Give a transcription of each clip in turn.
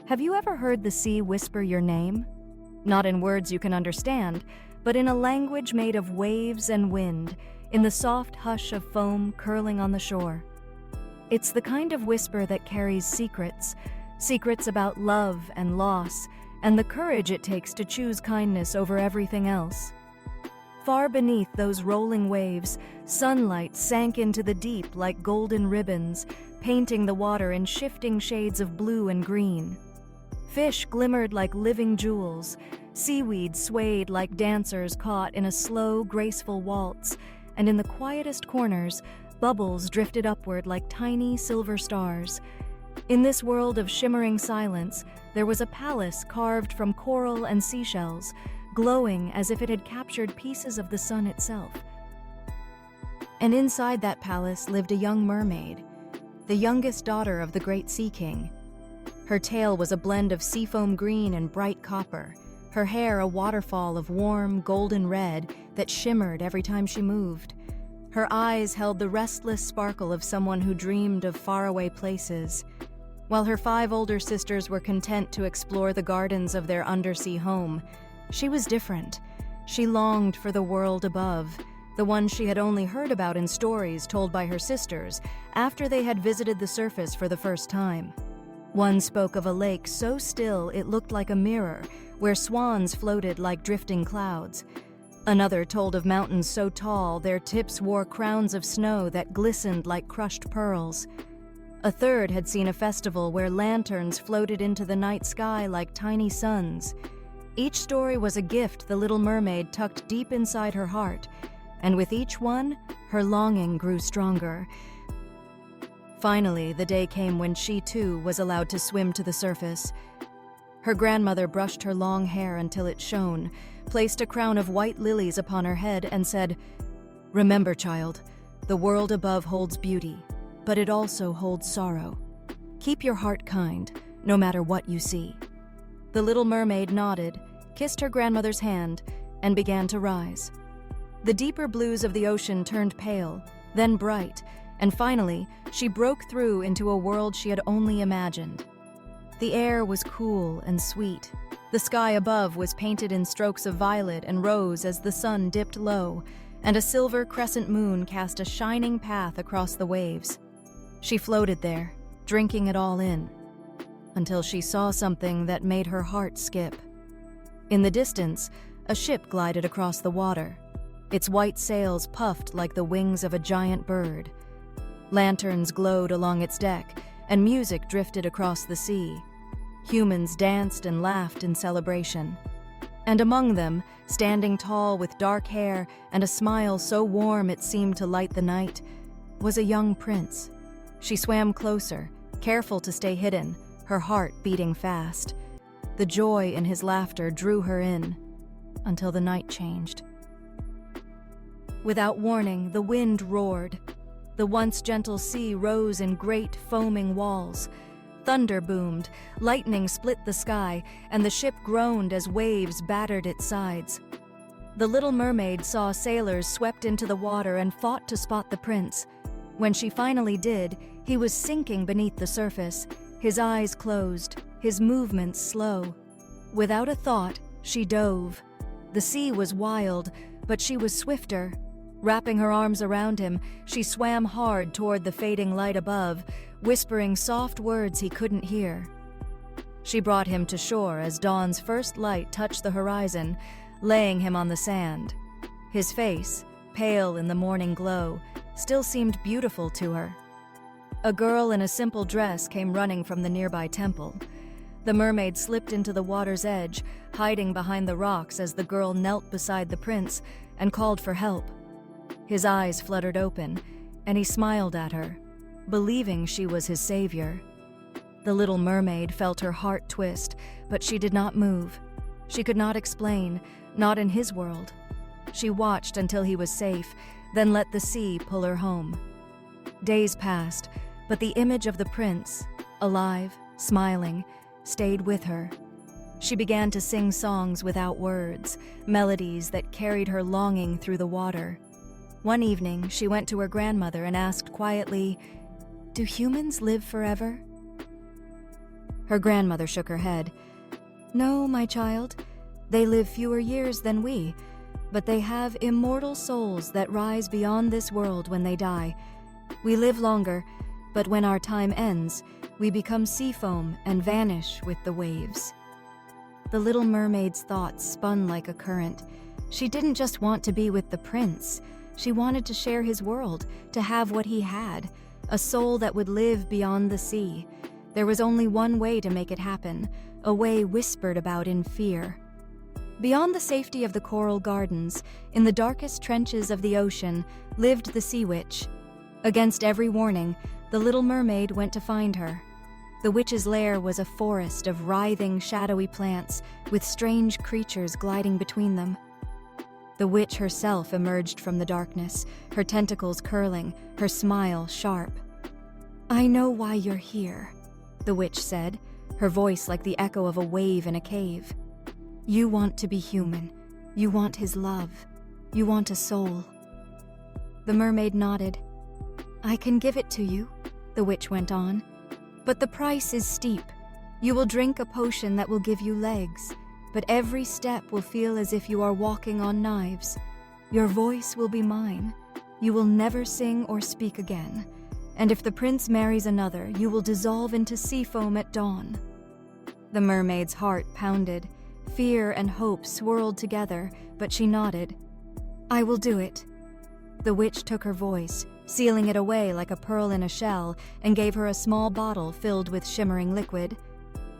Have you ever heard the sea whisper your name? Not in words you can understand, but in a language made of waves and wind, in the soft hush of foam curling on the shore. It's the kind of whisper that carries secrets about love and loss, and the courage it takes to choose kindness over everything else. Far beneath those rolling waves, sunlight sank into the deep like golden ribbons, painting the water in shifting shades of blue and green. Fish glimmered like living jewels, seaweed swayed like dancers caught in a slow, graceful waltz, and in the quietest corners, bubbles drifted upward like tiny silver stars. In this world of shimmering silence, there was a palace carved from coral and seashells, glowing as if it had captured pieces of the sun itself. And inside that palace lived a young mermaid, the youngest daughter of the great sea king. Her tail was a blend of seafoam green and bright copper, her hair a waterfall of warm, golden red that shimmered every time she moved. Her eyes held the restless sparkle of someone who dreamed of faraway places. While her 5 older sisters were content to explore the gardens of their undersea home, she was different. She longed for the world above, the one she had only heard about in stories told by her sisters after they had visited the surface for the first time. One spoke of a lake so still it looked like a mirror, where swans floated like drifting clouds. Another told of mountains so tall their tips wore crowns of snow that glistened like crushed pearls. A third had seen a festival where lanterns floated into the night sky like tiny suns. Each story was a gift the Little Mermaid tucked deep inside her heart, and with each one, her longing grew stronger. Finally, the day came when she, too, was allowed to swim to the surface. Her grandmother brushed her long hair until it shone, placed a crown of white lilies upon her head, and said, "Remember, child, the world above holds beauty, but it also holds sorrow. Keep your heart kind, no matter what you see." The Little Mermaid nodded, kissed her grandmother's hand, and began to rise. The deeper blues of the ocean turned pale, then bright, and finally, she broke through into a world she had only imagined. The air was cool and sweet. The sky above was painted in strokes of violet and rose as the sun dipped low, and a silver crescent moon cast a shining path across the waves. She floated there, drinking it all in, until she saw something that made her heart skip. In the distance, a ship glided across the water. Its white sails puffed like the wings of a giant bird. Lanterns glowed along its deck, and music drifted across the sea. Humans danced and laughed in celebration. And among them, standing tall with dark hair and a smile so warm it seemed to light the night, was a young prince. She swam closer, careful to stay hidden, her heart beating fast. The joy in his laughter drew her in, until the night changed. Without warning, the wind roared. The once gentle sea rose in great foaming walls. Thunder boomed, lightning split the sky, and the ship groaned as waves battered its sides. The Little Mermaid saw sailors swept into the water and fought to spot the prince. When she finally did, he was sinking beneath the surface, his eyes closed, his movements slow. Without a thought, she dove. The sea was wild, but she was swifter. Wrapping her arms around him, she swam hard toward the fading light above, whispering soft words he couldn't hear. She brought him to shore as dawn's first light touched the horizon, laying him on the sand. His face, pale in the morning glow, still seemed beautiful to her. A girl in a simple dress came running from the nearby temple. The mermaid slipped into the water's edge, hiding behind the rocks as the girl knelt beside the prince and called for help. His eyes fluttered open, and he smiled at her, believing she was his savior. The Little Mermaid felt her heart twist, but she did not move. She could not explain, not in his world. She watched until he was safe, then let the sea pull her home. Days passed, but the image of the prince, alive, smiling, stayed with her. She began to sing songs without words, melodies that carried her longing through the water. One evening, she went to her grandmother and asked quietly, "Do humans live forever?" Her grandmother shook her head. "No, my child. They live fewer years than we, but they have immortal souls that rise beyond this world when they die. We live longer, but when our time ends, we become sea foam and vanish with the waves." The Little Mermaid's thoughts spun like a current. She didn't just want to be with the prince. She wanted to share his world, to have what he had, a soul that would live beyond the sea. There was only one way to make it happen, a way whispered about in fear. Beyond the safety of the coral gardens, in the darkest trenches of the ocean, lived the Sea Witch. Against every warning, the Little Mermaid went to find her. The witch's lair was a forest of writhing, shadowy plants, with strange creatures gliding between them. The witch herself emerged from the darkness, her tentacles curling, her smile sharp. "I know why you're here," the witch said, her voice like the echo of a wave in a cave. "You want to be human. You want his love. You want a soul." The mermaid nodded. "I can give it to you," the witch went on. "But the price is steep. You will drink a potion that will give you legs, but every step will feel as if you are walking on knives. Your voice will be mine. You will never sing or speak again. And if the prince marries another, you will dissolve into sea foam at dawn." The mermaid's heart pounded. Fear and hope swirled together, but she nodded. "I will do it." The witch took her voice, sealing it away like a pearl in a shell, and gave her a small bottle filled with shimmering liquid.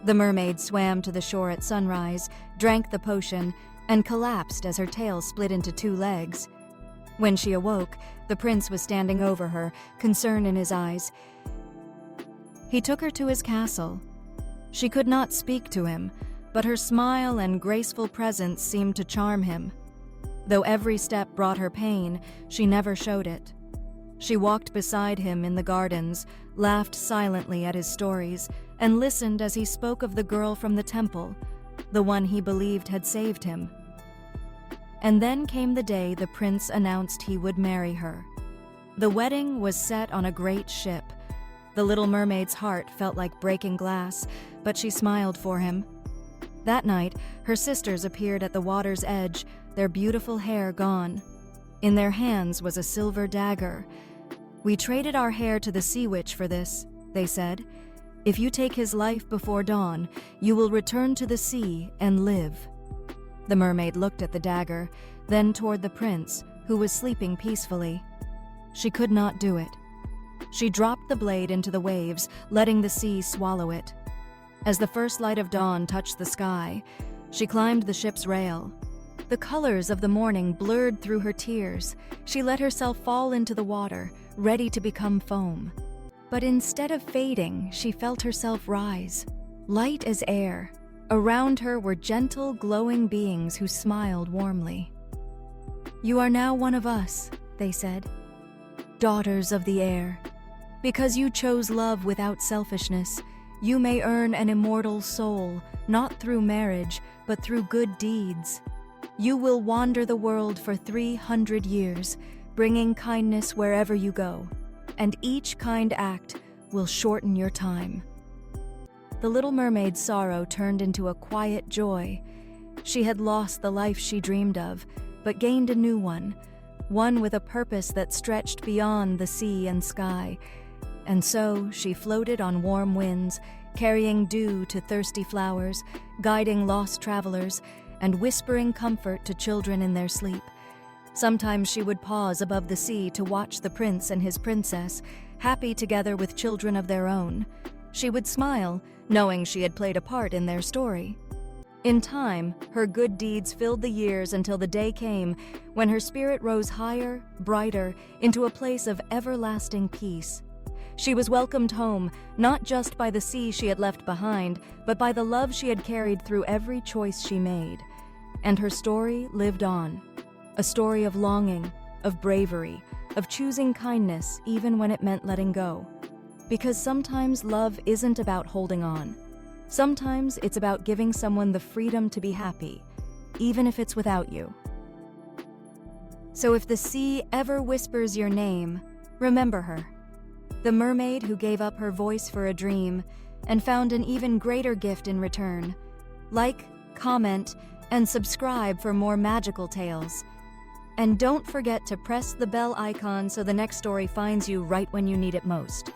The mermaid swam to the shore at sunrise, drank the potion, and collapsed as her tail split into 2 legs. When she awoke, the prince was standing over her, concern in his eyes. He took her to his castle. She could not speak to him, but her smile and graceful presence seemed to charm him. Though every step brought her pain, she never showed it. She walked beside him in the gardens, laughed silently at his stories, and listened as he spoke of the girl from the temple, the one he believed had saved him. And then came the day the prince announced he would marry her. The wedding was set on a great ship. The Little Mermaid's heart felt like breaking glass, but she smiled for him. That night, her sisters appeared at the water's edge, their beautiful hair gone. In their hands was a silver dagger. "We traded our hair to the Sea Witch for this," they said. "If you take his life before dawn, you will return to the sea and live." The mermaid looked at the dagger, then toward the prince, who was sleeping peacefully. She could not do it. She dropped the blade into the waves, letting the sea swallow it. As the first light of dawn touched the sky, she climbed the ship's rail. The colors of the morning blurred through her tears. She let herself fall into the water, ready to become foam. But instead of fading, she felt herself rise, light as air. Around her were gentle, glowing beings who smiled warmly. "You are now one of us," they said. "Daughters of the air. Because you chose love without selfishness, you may earn an immortal soul, not through marriage, but through good deeds. You will wander the world for 300 years, bringing kindness wherever you go, and each kind act will shorten your time." The Little Mermaid's sorrow turned into a quiet joy. She had lost the life she dreamed of, but gained a new one with a purpose that stretched beyond the sea and sky. And so she floated on warm winds, carrying dew to thirsty flowers, guiding lost travelers, and whispering comfort to children in their sleep. Sometimes she would pause above the sea to watch the prince and his princess, happy together with children of their own. She would smile, knowing she had played a part in their story. In time, her good deeds filled the years until the day came when her spirit rose higher, brighter, into a place of everlasting peace. She was welcomed home, not just by the sea she had left behind, but by the love she had carried through every choice she made. And her story lived on. A story of longing, of bravery, of choosing kindness even when it meant letting go. Because sometimes love isn't about holding on. Sometimes it's about giving someone the freedom to be happy, even if it's without you. So if the sea ever whispers your name, remember her. The mermaid who gave up her voice for a dream, and found an even greater gift in return. Like, comment, and subscribe for more magical tales. And don't forget to press the bell icon so the next story finds you right when you need it most.